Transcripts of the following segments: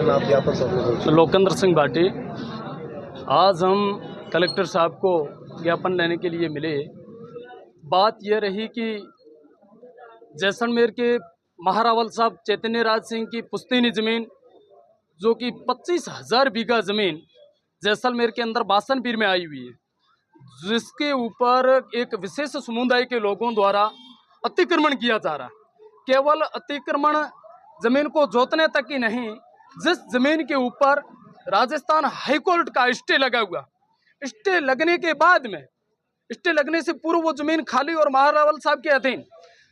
करना आप ज्ञापन सौंपे? लोकेंद्र सिंह भाटी। आज हम कलेक्टर साहब को ज्ञापन लेने के लिए मिले। बात यह रही कि जैसलमेर के महारावल साहब चैतन्य राज सिंह की पुश्तैनी ज़मीन, जो कि 25,000 बीघा ज़मीन जैसलमेर के अंदर बासनपीर में आई हुई है, जिसके ऊपर एक विशेष समुदाय के लोगों द्वारा अतिक्रमण किया जा रहा है। केवल अतिक्रमण ज़मीन को जोतने तक ही नहीं, जिस ज़मीन के ऊपर राजस्थान हाईकोर्ट का स्टे लगा हुआ, स्टे लगने के बाद में, स्टे लगने से पूर्व वो ज़मीन खाली और महारावल साहब के अधीन,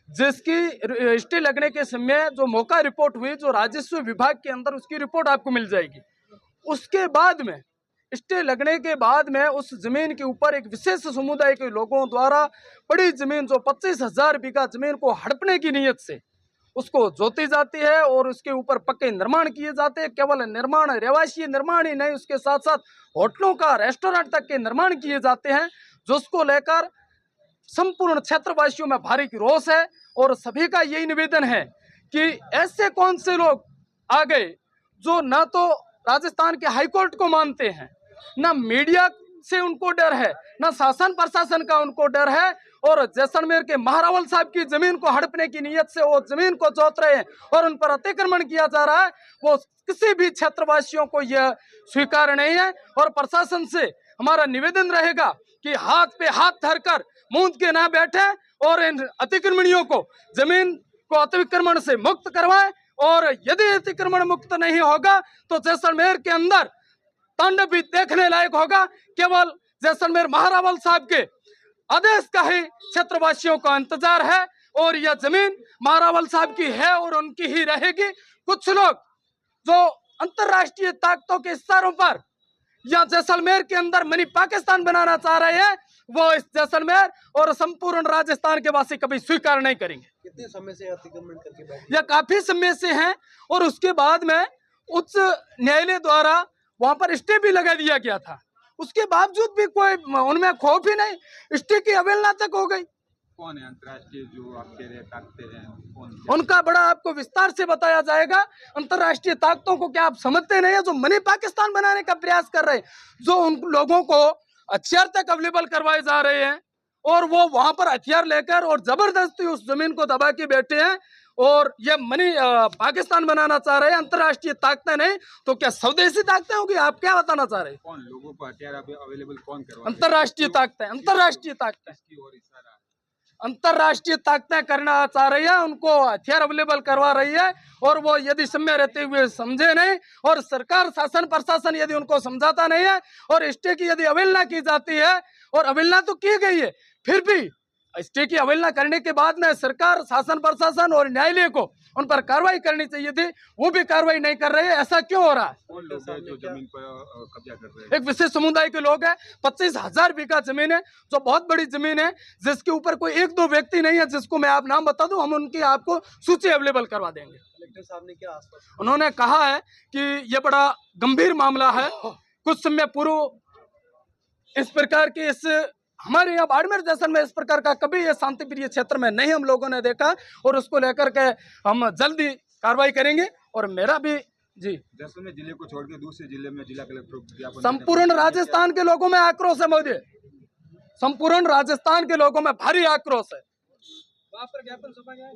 जिसकी स्टे लगने के समय जो मौका रिपोर्ट हुई, जो राजस्व विभाग के अंदर, उसकी रिपोर्ट आपको मिल जाएगी। उसके बाद में, स्टे लगने के बाद में, उस जमीन के ऊपर एक विशेष समुदाय के लोगों द्वारा बड़ी जमीन, जो 25,000 बीघा जमीन को हड़पने की नीयत से उसको जोती जाती है और उसके ऊपर पक्के निर्माण किए जाते हैं। केवल निर्माण, रहवासी निर्माण ही नहीं, उसके साथ साथ होटलों का, रेस्टोरेंट तक के निर्माण किए जाते हैं, जिसको लेकर संपूर्ण क्षेत्रवासियों में भारी रोष है। और सभी का यही निवेदन है कि ऐसे कौन से लोग आ गए जो न तो राजस्थान के हाईकोर्ट को मानते हैं, न मीडिया से उनको डर है, न शासन प्रशासन का उनको डर है, और जैसलमेर के महारावल साहब की जमीन को हड़पने की नीयत से वो जमीन को जोत रहे हैं और उन पर अतिक्रमण किया जा रहा है। वो किसी भी क्षेत्रवासियों को यह स्वीकार नहीं है। और प्रशासन से हमारा निवेदन रहेगा कि हाथ पे हाथ धरकर मूंद के ना बैठे और इन अतिक्रमणियों को, जमीन को अतिक्रमण से मुक्त करवाएं। और यदि अतिक्रमण मुक्त नहीं होगा तो जैसलमेर के अंदर तांडव भी देखने लायक होगा। केवल जैसलमेर महारावल साहब के आदेश का ही क्षेत्रवासियों का इंतजार है और यह जमीन महारावल साहब की है और उनकी ही रहेगी। कुछ लोग जो अंतर्राष्ट्रीय ताकतों के इशारों पर या जैसलमेर के अंदर मिनी पाकिस्तान बनाना चाह रहे हैं, वो इस जैसलमेर और संपूर्ण राजस्थान के वासी कभी स्वीकार नहीं करेंगे। कितने समय से अतिक्रमण करके बैठे? यह काफी समय से है और उसके बाद में उच्च न्यायालय द्वारा वहां पर स्टे भी लगा दिया गया था। उसके बावजूद भी कोई उनमें खौफ ही नहीं, स्टे की अवहेलना तक हो गई। कौन है अंतर्राष्ट्रीय जो आपके ताकते हैं? उनका बड़ा आपको विस्तार से बताया जाएगा। अंतर्राष्ट्रीय ताकतों को क्या आप समझते नहीं है, जो मनी पाकिस्तान बनाने का प्रयास कर रहे हैं, जो उन लोगों को हथियार तक अवेलेबल करवाए जा रहे हैं और वो वहां पर हथियार लेकर और जबरदस्ती उस जमीन को दबा के बैठे हैं और ये मनी पाकिस्तान बनाना चाह रहे हैं। अंतर्राष्ट्रीय ताकतें नहीं तो क्या स्वदेशी ताकतें होगी? आप क्या बताना चाह रहे हैं? कौन लोगों को हथियार अवेलेबल कौन करवा? अंतर्राष्ट्रीय ताकतें, अंतर्राष्ट्रीय ताकतें, अंतर्राष्ट्रीय ताकतें करना चाह रही है, उनको हथियार अवेलेबल करवा रही है। और वो यदि समय रहते हुए समझे नहीं और सरकार, शासन प्रशासन यदि उनको समझाता नहीं है और स्टे की यदि अवहेलना की जाती है, और अवहेलना तो की गई है, फिर भी स्टे की अवहेलना करने के बाद में सरकार, शासन प्रशासन और न्यायालय को उन पर कार्रवाई करनी चाहिए थी, वो भी कार्रवाई नहीं कर रहे हैं। ऐसा क्यों हो रहा है? कौन लोग हैं जो जमीन पर कब्जा कर रहे हैं? एक विशेष समुदाय के लोग हैं। 25,000 बीघा जमीन है, जो बहुत बड़ी जमीन है, जिसके ऊपर कोई एक दो व्यक्ति नहीं है जिसको मैं आप नाम बता दूं, हम उनकी आपको सूची अवेलेबल करवा देंगे। कलेक्टर साहब ने क्या आश्वासन? उन्होंने कहा है कि यह बड़ा गंभीर मामला है। कुछ समय पूर्व इस प्रकार की, हमारे यहाँ बाड़मेर जैसलमेर इस प्रकार का कभी ये शांति प्रिय क्षेत्र में नहीं हम लोगों ने देखा, और उसको लेकर के हम जल्दी कार्रवाई करेंगे। और मेरा भी जी, जैसलमेर जिले को छोड़ के दूसरे जिले में जिला कलेक्टर संपूर्ण राजस्थान के लोगों में आक्रोश है मोदी, संपूर्ण राजस्थान के लोगों में भारी आक्रोश है। वहां पर ज्ञापन सौंपा गया है,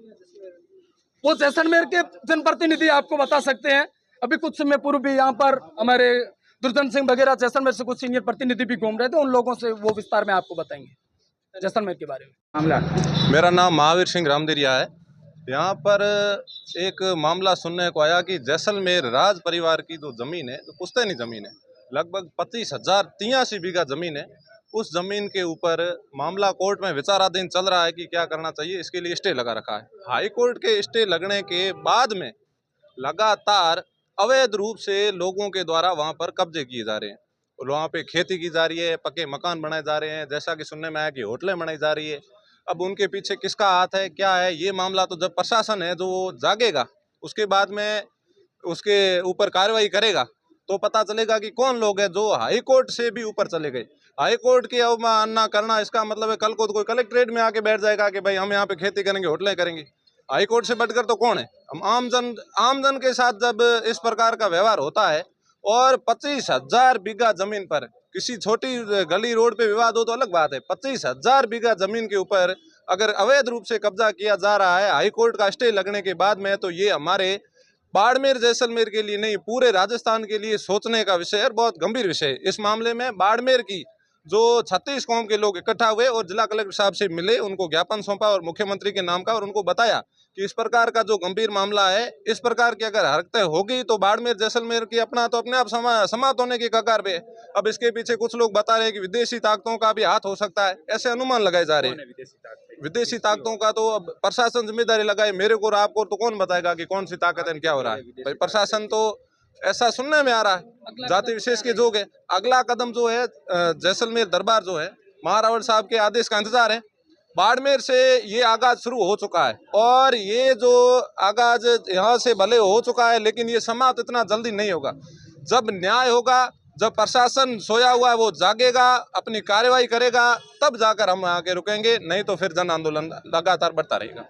वो जैसलमेर के जनप्रतिनिधि आपको बता सकते हैं। अभी कुछ समय पूर्व भी यहाँ पर हमारे दुर्जन सिंह वगैरह जैसलमेर से कुछ सीनियर प्रतिनिधि भी घूम रहे थे, उन लोगों से वो विस्तार में आपको बताएंगे जैसलमेर के बारे में। मामला, मेरा नाम महावीर सिंह रामदेरिया है। यहाँ पर एक मामला सुनने को आया कि जैसलमेर राज परिवार की जो ज़मीन है, जो पुश्तैनी ज़मीन है, लगभग 25,083 बीघा ज़मीन है, उस ज़मीन के ऊपर मामला कोर्ट में विचाराधीन चल रहा है कि क्या करना चाहिए। इसके लिए स्टे लगा रखा है। हाई कोर्ट के स्टे लगने के बाद में लगातार अवैध रूप से लोगों के द्वारा वहाँ पर कब्जे किए जा रहे हैं और वहाँ पे खेती की जा रही है, पक्के मकान बनाए जा रहे हैं, जैसा कि सुनने में आया कि होटलें बनाई जा रही है। अब उनके पीछे किसका हाथ है, क्या है, ये मामला तो जब प्रशासन है जो जागेगा, उसके बाद में उसके ऊपर कार्रवाई करेगा तो पता चलेगा कि कौन लोग हैं जो हाई कोर्ट से भी ऊपर चले गए। हाई कोर्ट की अवमानना करना, इसका मतलब है कल को तो कोई कलेक्ट्रेट में आके बैठ जाएगा कि भाई हम यहाँ पे खेती करेंगे, होटलें करेंगे। हाई कोर्ट से बढ़कर तो कौन है? हम आमजन के साथ जब इस प्रकार का व्यवहार होता है और 25,000 बीघा जमीन पर, किसी छोटी गली रोड पे विवाद हो तो अलग बात है, 25,000 बीघा जमीन के ऊपर अगर अवैध रूप से कब्जा किया जा रहा है हाई कोर्ट का स्टे लगने के बाद में, तो ये हमारे बाड़मेर जैसलमेर के लिए नहीं पूरे राजस्थान के लिए सोचने का विषय है, बहुत गंभीर विषय है। इस मामले में बाड़मेर की जो 36 कौम के लोग इकट्ठा हुए और जिला कलेक्टर साहब से मिले, उनको ज्ञापन सौंपा और मुख्यमंत्री के नाम का, और उनको बताया कि इस प्रकार का जो गंभीर मामला है, इस प्रकार की अगर हरकतें होगी तो बाड़मेर जैसलमेर की अपना तो अपने आप समाप्त होने की कगार पे है। अब इसके पीछे कुछ लोग बता रहे हैं कि विदेशी ताकतों का भी हाथ हो सकता है, ऐसे अनुमान लगाए जा रहे हैं। विदेशी ताकतों का तो अब प्रशासन जिम्मेदारी लगाए, मेरे को और आपको तो कौन बताएगा कि कौन सी ताकत है, क्या हो रहा है। भाई प्रशासन तो ऐसा सुनने में आ रहा है जाति विशेष के जोग है। अगला कदम जो है जैसलमेर दरबार जो है महारावल साहब के आदेश का इंतजार है। बाड़मेर से ये आगाज शुरू हो चुका है और ये जो आगाज यहाँ से भले हो चुका है, लेकिन ये समाप्त इतना जल्दी नहीं होगा। जब न्याय होगा, जब प्रशासन सोया हुआ है वो जागेगा, अपनी कार्रवाई करेगा, तब जाकर हम आगे रुकेंगे, नहीं तो फिर जन आंदोलन लगातार बढ़ता रहेगा।